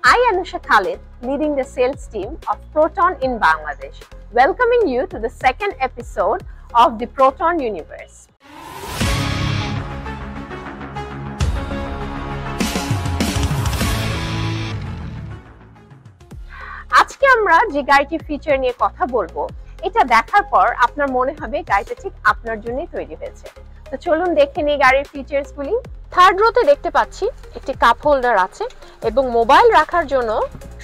I, Anusha Khalid, leading the sales team of Proton in Bangladesh, welcoming you to the second episode of the Proton Universe. আজকে আমরা যে গাড়িটির feature নিয়ে কথা বলবো এটা দেখার পর আপনার মনে হবে গাড়িটা ঠিক আপনার জন্যই তৈরি হয়েছে। তো চলুন দেখে নিই গাড়ির ফিচারসগুলি। থার্ড রোতে দেখতে পাচ্ছি একটি কাপ হোল্ডার আছে এবং মোবাইল রাখার জন্য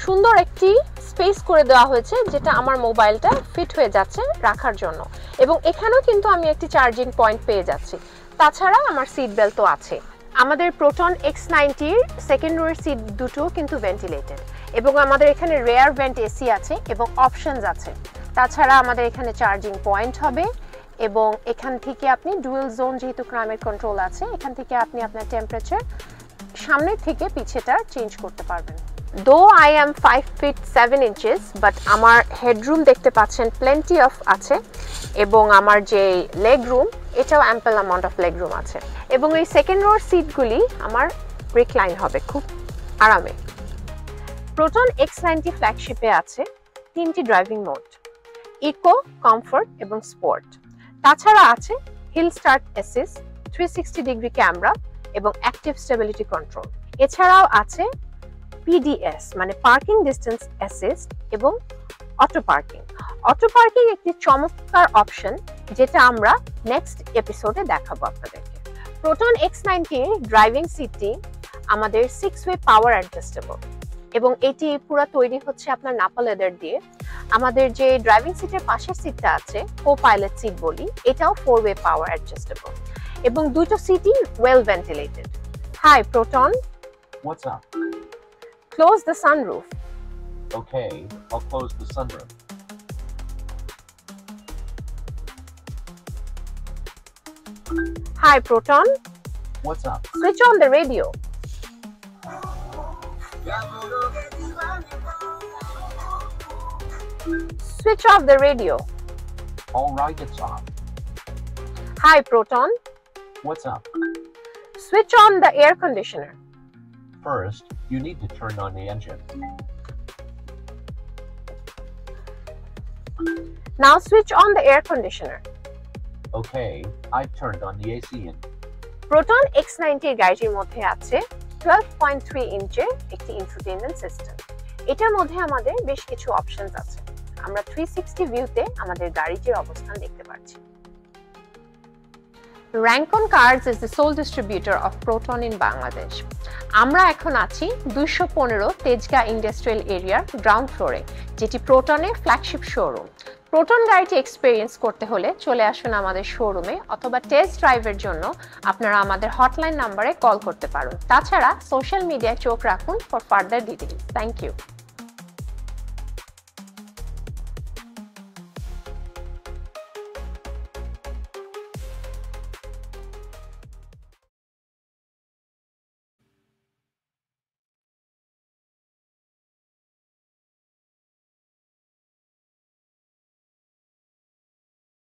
সুন্দর একটি স্পেস করে দেওয়া হয়েছে, যেটা আমার মোবাইলটা ফিট হয়ে যাচ্ছে রাখার জন্য। এবং এখানেও কিন্তু আমি একটি চার্জিং পয়েন্ট পেয়ে যাচ্ছি। তাছাড়া আমার সিট বেল্টও আছে। আমাদের প্রোটন X90 সেকেন্ড রোয়ের সিট দুটো কিন্তু ভেন্টিলেটেড এবং আমাদের এখানে রেয়ার ভেন্ট এসি আছে এবং অপশনস আছে। তাছাড়া আমাদের এখানে চার্জিং পয়েন্ট হবে এবং এখান থেকে আপনি ডুয়েল জোন, যেহেতু ক্লাইমেট কন্ট্রোল আছে, এখান থেকে আপনি আপনার টেম্পারেচার সামনের থেকে পিছেটার চেঞ্জ করতে পারবেন। Though I am 5 feet 7 inches, but আমার হেডরুম দেখতে পাচ্ছেন প্লেন্টি অফ আছে এবং আমার যে লেগ রুম এটাও ample amount of leg room আছে। এবং এই সেকেন্ড রোর সিটগুলি আমার রিক্লাইন হবে খুব আরামে। প্রোটন X90 ফ্ল্যাগশিপে আছে তিনটি ড্রাইভিং মোড: ইকো, কমফোর্ট এবং স্পোর্ট। তাছাড়া আছে hill start assist, 360 degree camera এবং অ্যাক্টিভ স্টেবিলিটি কন্ট্রোল। এছাড়াও আছে PDS মানে পার্কিং ডিস্টেন্স অ্যাসিস্ট এবং অটো পার্কিং। অটো পার্কিং একটি চমৎকার অপশন যেটা আমরা নেক্সট এপিসোডে দেখাবো আপনাদেরকে। প্রোটন X90 ড্রাইভিং সিটটি আমাদের 6-way পাওয়ার অ্যাডজাস্টেবল এবং এটি পুরো তৈরি হচ্ছে আপনার নাপা লেদার দিয়ে। আমাদের যে ড্রাইভিং সিটের পাশের সিটটা আছে কো পাইলট সিট বলি, এটাও 4-way পাওয়ার অ্যাডজাস্টেবল এবং দুটো সিটই well ventilated. Hi Proton, What's up? Close the sunroof. Okay, I'll close the sunroof. Hi Proton, What's up? switch on the radio. Switch off the radio. All right, it's off. Hi Proton, What's up? switch on the air conditioner. First, you need to turn on the engine. Now switch on the air conditioner. Okay, I've turned on the AC in. Proton X90 গাড়িটির মধ্যে আছে 12.3 ইঞ্চের একটি infotainment system. এটার মধ্যে আমাদের বেশ কিছু options আছে। আমরা 360 ভিউতে আমাদের গাড়িটির অবস্থান দেখতে পাচ্ছি। Rancon Cars is the sole distributor of Proton in Bangladesh. আমরা এখন আছি 215 তেজগাঁ ইন্ডাস্ট্রিয়াল এরিয়ার গ্রাউন্ড ফ্লোরে, যেটি প্রোটনের ফ্ল্যাগশিপ শোরুম। প্রোটন গাড়িটি এক্সপেরিয়েন্স করতে হলে চলে আসুন আমাদের শোরুমে, অথবা টেস্ট ড্রাইভের জন্য আপনারা আমাদের হটলাইন নাম্বারে কল করতে পারেন। তাছাড়া সোশ্যাল মিডিয়ায় চোখ রাখুন for further details. Thank you.